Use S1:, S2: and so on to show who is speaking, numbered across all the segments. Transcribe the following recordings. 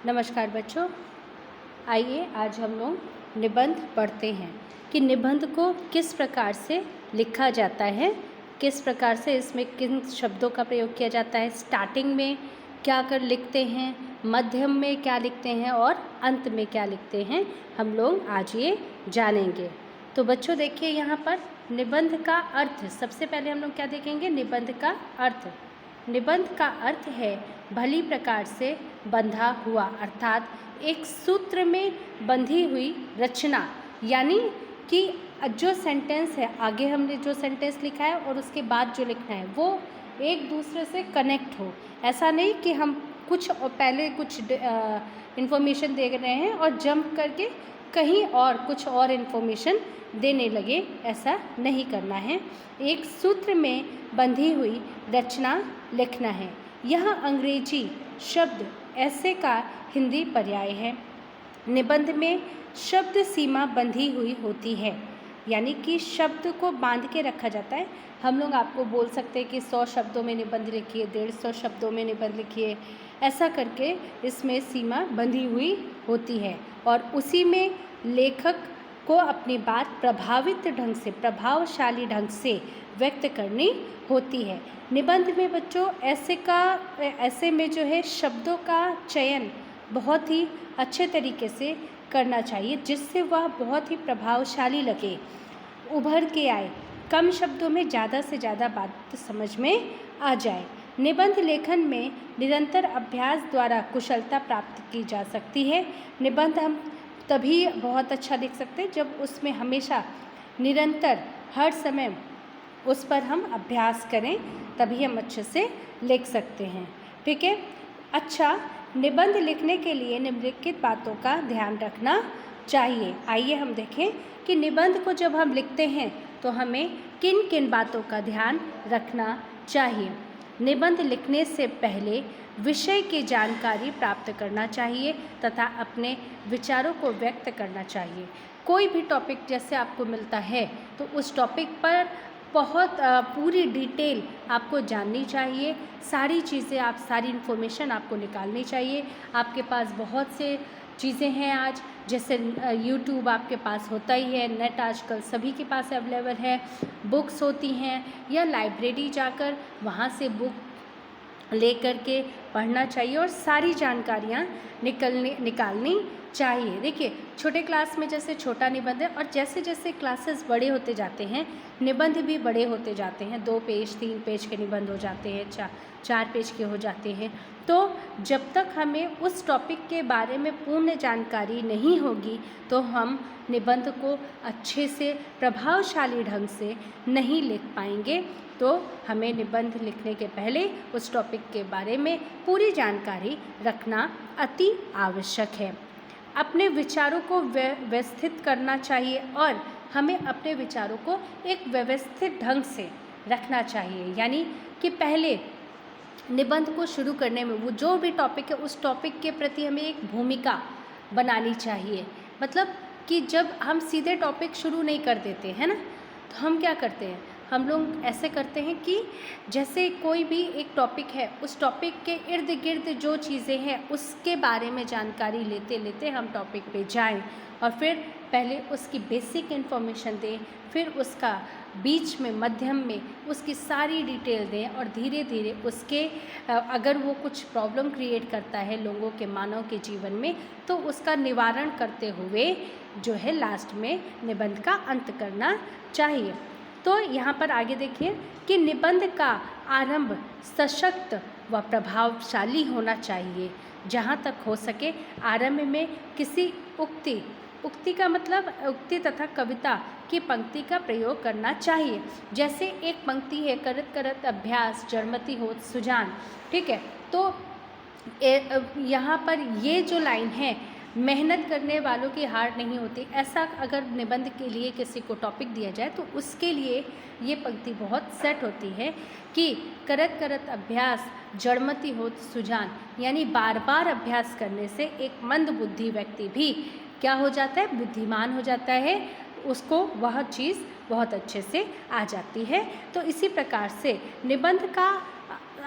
S1: नमस्कार बच्चों, आइए आज हम लोग निबंध पढ़ते हैं कि निबंध को किस प्रकार से लिखा जाता है, किस प्रकार से इसमें किन शब्दों का प्रयोग किया जाता है, स्टार्टिंग में क्या कर लिखते हैं, मध्यम में क्या लिखते हैं और अंत में क्या लिखते हैं, हम लोग आज ये जानेंगे। तो बच्चों देखिए यहाँ पर निबंध का अर्थ, सबसे पहले हम लोग क्या देखेंगे, निबंध का अर्थ। निबंध का अर्थ है भली प्रकार से बंधा हुआ, अर्थात एक सूत्र में बंधी हुई रचना, यानी कि जो सेंटेंस है, आगे हमने जो सेंटेंस लिखा है और उसके बाद जो लिखना है वो एक दूसरे से कनेक्ट हो। ऐसा नहीं कि हम कुछ और पहले कुछ इन्फॉर्मेशन दे रहे हैं और जंप करके कहीं और कुछ और इन्फॉर्मेशन देने लगे, ऐसा नहीं करना है। एक सूत्र में बंधी हुई रचना लिखना है। यह अंग्रेजी शब्द ऐसे का हिंदी पर्याय है। निबंध में शब्द सीमा बंधी हुई होती है, यानी कि शब्द को बांध के रखा जाता है। हम लोग आपको बोल सकते हैं कि 100 शब्दों में निबंध लिखिए, 150 शब्दों में निबंध लिखिए, ऐसा करके इसमें सीमा बंधी हुई होती है और उसी में लेखक को अपनी बात प्रभावशाली ढंग से व्यक्त करनी होती है। निबंध में बच्चों ऐसे में जो है शब्दों का चयन बहुत ही अच्छे तरीके से करना चाहिए, जिससे वह बहुत ही प्रभावशाली लगे, उभर के आए, कम शब्दों में ज़्यादा से ज़्यादा बात समझ में आ जाए। निबंध लेखन में निरंतर अभ्यास द्वारा कुशलता प्राप्त की जा सकती है। निबंध हम तभी बहुत अच्छा लिख सकते हैं जब उसमें हमेशा निरंतर हर समय उस पर हम अभ्यास करें, तभी हम अच्छे से लिख सकते हैं। ठीक है। अच्छा, निबंध लिखने के लिए निम्नलिखित बातों का ध्यान रखना चाहिए। आइए हम देखें कि निबंध को जब हम लिखते हैं तो हमें किन किन बातों का ध्यान रखना चाहिए। निबंध लिखने से पहले विषय की जानकारी प्राप्त करना चाहिए तथा अपने विचारों को व्यक्त करना चाहिए। कोई भी टॉपिक जैसे आपको मिलता है तो उस टॉपिक पर बहुत पूरी डिटेल आपको जाननी चाहिए। सारी इन्फॉर्मेशन आपको निकालनी चाहिए। आपके पास बहुत से चीज़ें हैं आज, जैसे यूट्यूब आपके पास होता ही है, नेट आजकल सभी के पास अवेलेबल है, बुक्स होती हैं, या लाइब्रेरी जाकर वहाँ से बुक लेकर के पढ़ना चाहिए और सारी जानकारियाँ निकालनी चाहिए। देखिए, छोटे क्लास में जैसे छोटा निबंध है और जैसे जैसे क्लासेस बड़े होते जाते हैं निबंध भी बड़े होते जाते हैं। 2 पेज 3 पेज के निबंध हो जाते हैं, 4 पेज के हो जाते हैं। तो जब तक हमें उस टॉपिक के बारे में पूर्ण जानकारी नहीं होगी तो हम निबंध को अच्छे से प्रभावशाली ढंग से नहीं लिख पाएंगे। तो हमें निबंध लिखने के पहले उस टॉपिक के बारे में पूरी जानकारी रखना अति आवश्यक है। अपने विचारों को व्यवस्थित करना चाहिए और हमें अपने विचारों को एक व्यवस्थित ढंग से रखना चाहिए, यानी कि पहले निबंध को शुरू करने में वो जो भी टॉपिक है उस टॉपिक के प्रति हमें एक भूमिका बनानी चाहिए। मतलब कि जब हम सीधे टॉपिक शुरू नहीं कर देते हैं ना, तो हम क्या करते हैं, हम लोग ऐसे करते हैं कि जैसे कोई भी एक टॉपिक है, उस टॉपिक के इर्द गिर्द जो चीज़ें हैं उसके बारे में जानकारी लेते लेते हम टॉपिक पे जाएं और फिर पहले उसकी बेसिक इन्फॉर्मेशन दें, फिर उसका बीच में मध्यम में उसकी सारी डिटेल दें और धीरे धीरे उसके अगर वो कुछ प्रॉब्लम क्रिएट करता है लोगों के मानव के जीवन में तो उसका निवारण करते हुए जो है लास्ट में निबंध का अंत करना चाहिए। तो यहाँ पर आगे देखिए कि निबंध का आरंभ सशक्त व प्रभावशाली होना चाहिए। जहाँ तक हो सके आरंभ में किसी उक्ति का मतलब उक्ति तथा कविता की पंक्ति का प्रयोग करना चाहिए। जैसे एक पंक्ति है, करत करत अभ्यास जड़मति होत सुजान। ठीक है, तो यहाँ पर ये जो लाइन है, मेहनत करने वालों की हार नहीं होती, ऐसा अगर निबंध के लिए किसी को टॉपिक दिया जाए तो उसके लिए ये पंक्ति बहुत सेट होती है कि करत करत अभ्यास जड़मति होत सुजान, यानी बार बार अभ्यास करने से एक मंद बुद्धि व्यक्ति भी क्या हो जाता है, बुद्धिमान हो जाता है, उसको वह चीज़ बहुत अच्छे से आ जाती है। तो इसी प्रकार से निबंध का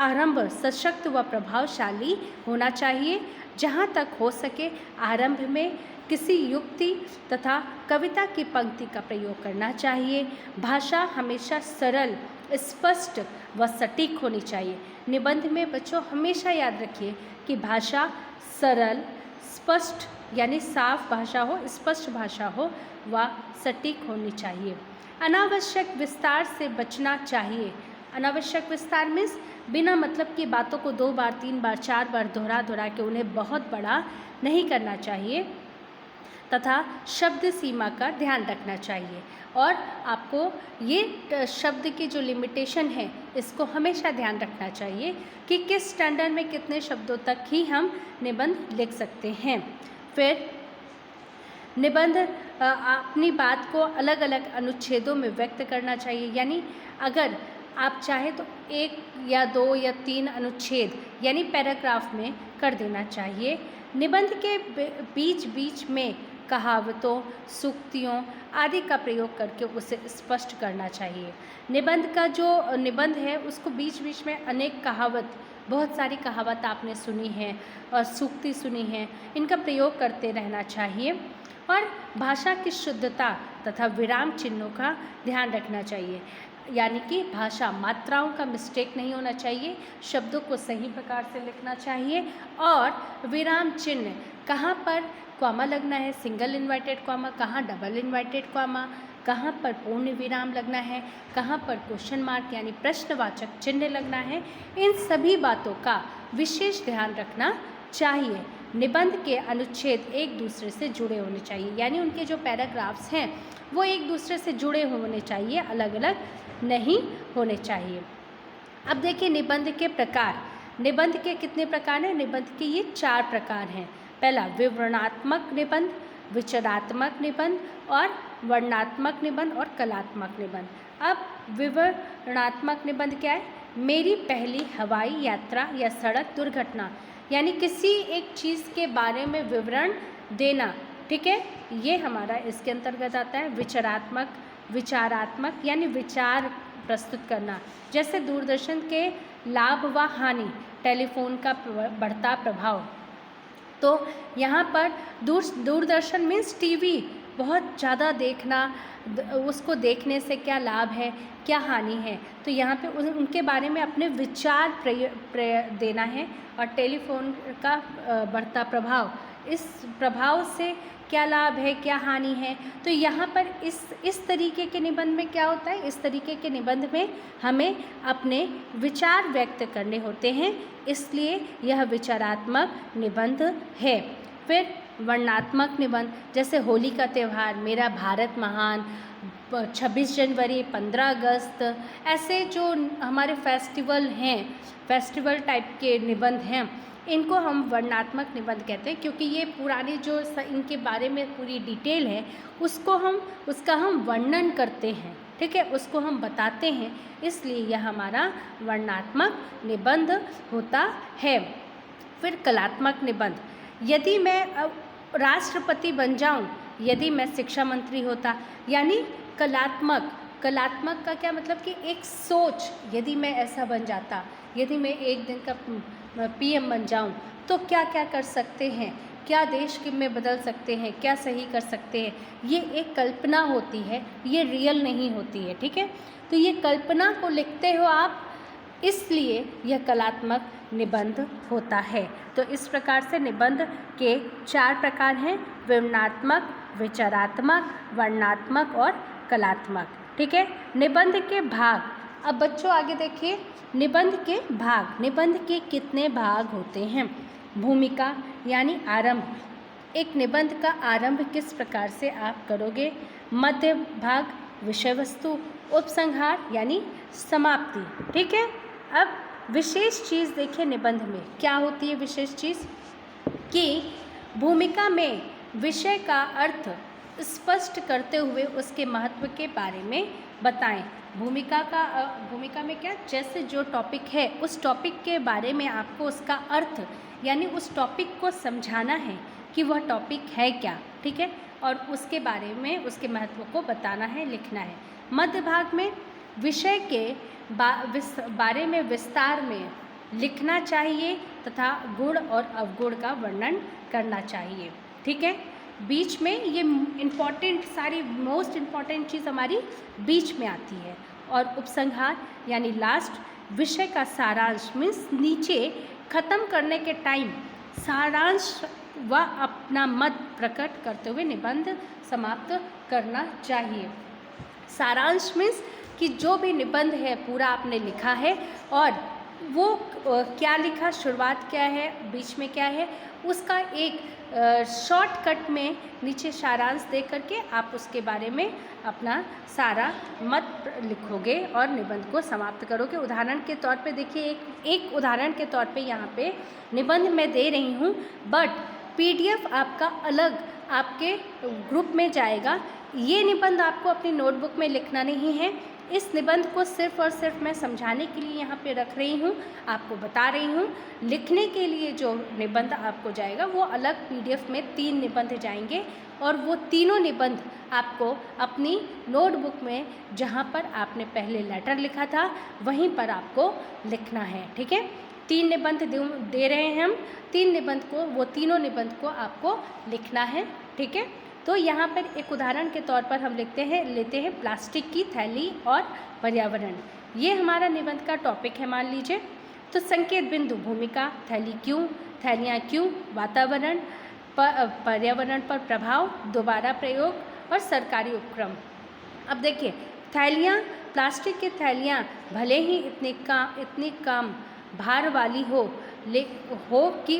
S1: आरंभ सशक्त व प्रभावशाली होना चाहिए। जहाँ तक हो सके आरंभ में किसी युक्ति तथा कविता की पंक्ति का प्रयोग करना चाहिए। भाषा हमेशा सरल, स्पष्ट व सटीक होनी चाहिए। निबंध में बच्चों हमेशा याद रखिए कि भाषा सरल, स्पष्ट यानी साफ भाषा हो, स्पष्ट भाषा हो व सटीक होनी चाहिए। अनावश्यक विस्तार से बचना चाहिए। अनावश्यक विस्तार मीन्स बिना मतलब की बातों को 2 बार 3 बार 4 बार दोहरा के उन्हें बहुत बड़ा नहीं करना चाहिए तथा शब्द सीमा का ध्यान रखना चाहिए। और आपको ये शब्द की जो लिमिटेशन है इसको हमेशा ध्यान रखना चाहिए कि किस स्टैंडर्ड में कितने शब्दों तक ही हम निबंध लिख सकते हैं। फिर निबंध अपनी बात को अलग अलग अनुच्छेदों में व्यक्त करना चाहिए। यानी अगर आप चाहे तो 1 या 2 या 3 अनुच्छेद यानी पैराग्राफ में कर देना चाहिए। निबंध के बीच बीच में कहावतों, सूक्तियों आदि का प्रयोग करके उसे स्पष्ट करना चाहिए। निबंध का जो निबंध है उसको बीच बीच में अनेक कहावत, बहुत सारी कहावत आपने सुनी है और सूक्ति सुनी है, इनका प्रयोग करते रहना चाहिए। और भाषा की शुद्धता तथा विराम चिन्हों का ध्यान रखना चाहिए। यानी कि भाषा मात्राओं का मिस्टेक नहीं होना चाहिए, शब्दों को सही प्रकार से लिखना चाहिए और विराम चिन्ह कहाँ पर कॉमा लगना है, सिंगल इन्वर्टेड कॉमा, कहाँ डबल इन्वर्टेड कॉमा, कहाँ पर पूर्ण विराम लगना है, कहाँ पर क्वेश्चन मार्क यानी प्रश्नवाचक चिन्ह लगना है, इन सभी बातों का विशेष ध्यान रखना चाहिए। निबंध के अनुच्छेद एक दूसरे से जुड़े होने चाहिए। यानी उनके जो पैराग्राफ्स हैं वो एक दूसरे से जुड़े होने चाहिए, अलग अलग नहीं होने चाहिए। अब देखिए निबंध के प्रकार। निबंध के कितने प्रकार हैं? निबंध के ये 4 प्रकार हैं। पहला विवरणात्मक निबंध, विचारात्मक निबंध और वर्णनात्मक निबंध और कलात्मक निबंध। अब विवरणात्मक निबंध क्या है? मेरी पहली हवाई यात्रा या सड़क दुर्घटना, यानी किसी एक चीज़ के बारे में विवरण देना, ठीक है, ये हमारा इसके अंतर्गत आता है। विचारात्मक यानी विचार प्रस्तुत करना, जैसे दूरदर्शन के लाभ व हानि, टेलीफोन का बढ़ता प्रभाव। तो यहाँ पर दूरदर्शन मीन्स टीवी बहुत ज़्यादा देखना, उसको देखने से क्या लाभ है, क्या हानि है, तो यहाँ पे उनके बारे में अपने विचार देना है। और टेलीफोन का बढ़ता प्रभाव, इस प्रभाव से क्या लाभ है, क्या हानि है, तो यहाँ पर इस तरीके के निबंध में क्या होता है, इस तरीके के निबंध में हमें अपने विचार व्यक्त करने होते हैं, इसलिए यह विचारात्मक निबंध है। फिर वर्णनात्मक निबंध, जैसे होली का त्यौहार, मेरा भारत महान, 26 जनवरी, 15 अगस्त, ऐसे जो हमारे फेस्टिवल हैं, फेस्टिवल टाइप के निबंध हैं, इनको हम वर्णनात्मक निबंध कहते हैं, क्योंकि ये पुरानी जो इनके बारे में पूरी डिटेल है उसका हम वर्णन करते हैं, ठीक है, उसको हम बताते हैं, इसलिए यह हमारा वर्णनात्मक निबंध होता है। फिर कलात्मक निबंध, यदि मैं राष्ट्रपति बन जाऊं, यदि मैं शिक्षा मंत्री होता, यानी कलात्मक का क्या मतलब कि एक सोच, यदि मैं ऐसा बन जाता, यदि मैं एक दिन का पीएम बन जाऊं तो क्या क्या कर सकते हैं, क्या देश में बदल सकते हैं, क्या सही कर सकते हैं, ये एक कल्पना होती है, ये रियल नहीं होती है, ठीक है। तो ये कल्पना को लिखते हो आप, इसलिए यह कलात्मक निबंध होता है। तो इस प्रकार से निबंध के 4 प्रकार हैं, विवरणात्मक, विचारात्मक, वर्णनात्मक और कलात्मक, ठीक है। निबंध के भाग, अब बच्चों आगे देखिए, निबंध के भाग, निबंध के कितने भाग होते हैं। भूमिका यानी आरंभ, एक निबंध का आरंभ किस प्रकार से आप करोगे। मध्य भाग, विषय वस्तु, उपसंहार यानी समाप्ति, ठीक है। अब विशेष चीज़ देखिए निबंध में क्या होती है। विशेष चीज़ कि भूमिका में विषय का अर्थ स्पष्ट करते हुए उसके महत्व के बारे में बताएं। भूमिका में क्या, जैसे जो टॉपिक है उस टॉपिक के बारे में आपको उसका अर्थ यानी उस टॉपिक को समझाना है कि वह टॉपिक है क्या, ठीक है, और उसके बारे में उसके महत्व को बताना है, लिखना है। मध्य भाग में विषय के बारे में विस्तार में लिखना चाहिए तथा गुण और अवगुण का वर्णन करना चाहिए। ठीक है, बीच में ये इम्पॉर्टेंट सारी मोस्ट इम्पॉर्टेंट चीज़ हमारी बीच में आती है। और उपसंहार यानी लास्ट, विषय का सारांश मीन्स नीचे ख़त्म करने के टाइम सारांश व अपना मत प्रकट करते हुए निबंध समाप्त करना चाहिए। सारांश मीन्स कि जो भी निबंध है पूरा आपने लिखा है और वो क्या लिखा, शुरुआत क्या है, बीच में क्या है, उसका एक शॉर्टकट में नीचे सारांश दे करके आप उसके बारे में अपना सारा मत लिखोगे और निबंध को समाप्त करोगे। उदाहरण के तौर पे देखिए, एक उदाहरण के तौर पे यहाँ पे निबंध मैं दे रही हूँ, बट PDF आपका अलग आपके ग्रुप में जाएगा। ये निबंध आपको अपनी नोटबुक में लिखना नहीं है। इस निबंध को सिर्फ और सिर्फ मैं समझाने के लिए यहाँ पे रख रही हूँ, आपको बता रही हूँ। लिखने के लिए जो निबंध आपको जाएगा वो अलग PDF में 3 निबंध जाएंगे और वो तीनों निबंध आपको अपनी नोटबुक में जहाँ पर आपने पहले लेटर लिखा था वहीं पर आपको लिखना है। ठीक है, 3 निबंध दे रहे हैं हम, 3 निबंध को, वो तीनों निबंध को आपको लिखना है। ठीक है, तो यहाँ पर एक उदाहरण के तौर पर हम लेते हैं प्लास्टिक की थैली और पर्यावरण। ये हमारा निबंध का टॉपिक है मान लीजिए। तो संकेत बिंदु, भूमिका, थैली क्यों, थैलियाँ क्यों, वातावरण, पर्यावरण पर प्रभाव, दोबारा प्रयोग और सरकारी उपक्रम। अब देखिए, थैलियाँ, प्लास्टिक की थैलियाँ भले ही इतनी कम भार वाली हो कि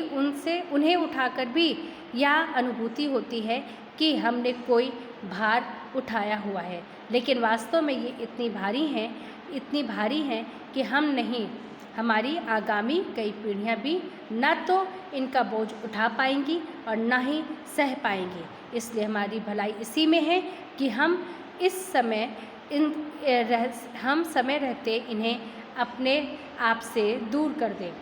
S1: उन्हें उठाकर भी यह अनुभूति होती है कि हमने कोई भार उठाया हुआ है, लेकिन वास्तव में ये इतनी भारी हैं कि हम नहीं, हमारी आगामी कई पीढ़ियाँ भी न तो इनका बोझ उठा पाएंगी और न ही सह पाएंगी। इसलिए हमारी भलाई इसी में है कि हम समय रहते इन्हें अपने आप से दूर कर दें,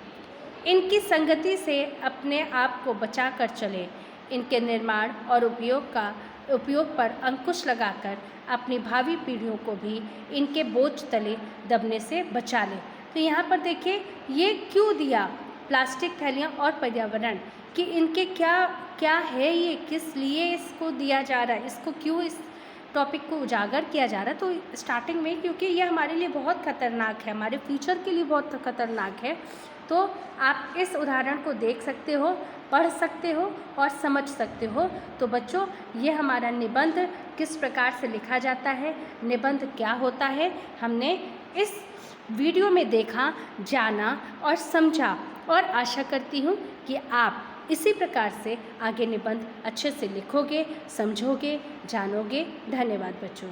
S1: इनकी संगति से अपने आप को बचा कर चलें, इनके निर्माण और उपयोग पर अंकुश लगाकर अपनी भावी पीढ़ियों को भी इनके बोझ तले दबने से बचा लें। तो यहाँ पर देखिए, ये क्यों दिया, प्लास्टिक थैलियाँ और पर्यावरण, कि इनके क्या है, ये किस लिए इसको दिया जा रहा है, इसको क्यों इस टॉपिक को उजागर किया जा रहा है। तो स्टार्टिंग में क्योंकि ये हमारे लिए बहुत ख़तरनाक है, हमारे फ्यूचर के लिए बहुत ख़तरनाक है, तो आप इस उदाहरण को देख सकते हो, पढ़ सकते हो और समझ सकते हो। तो बच्चों, ये हमारा निबंध किस प्रकार से लिखा जाता है, निबंध क्या होता है, हमने इस वीडियो में देखा, जाना और समझा, और आशा करती हूँ कि आप इसी प्रकार से आगे निबंध अच्छे से लिखोगे, समझोगे, जानोगे। धन्यवाद बच्चों।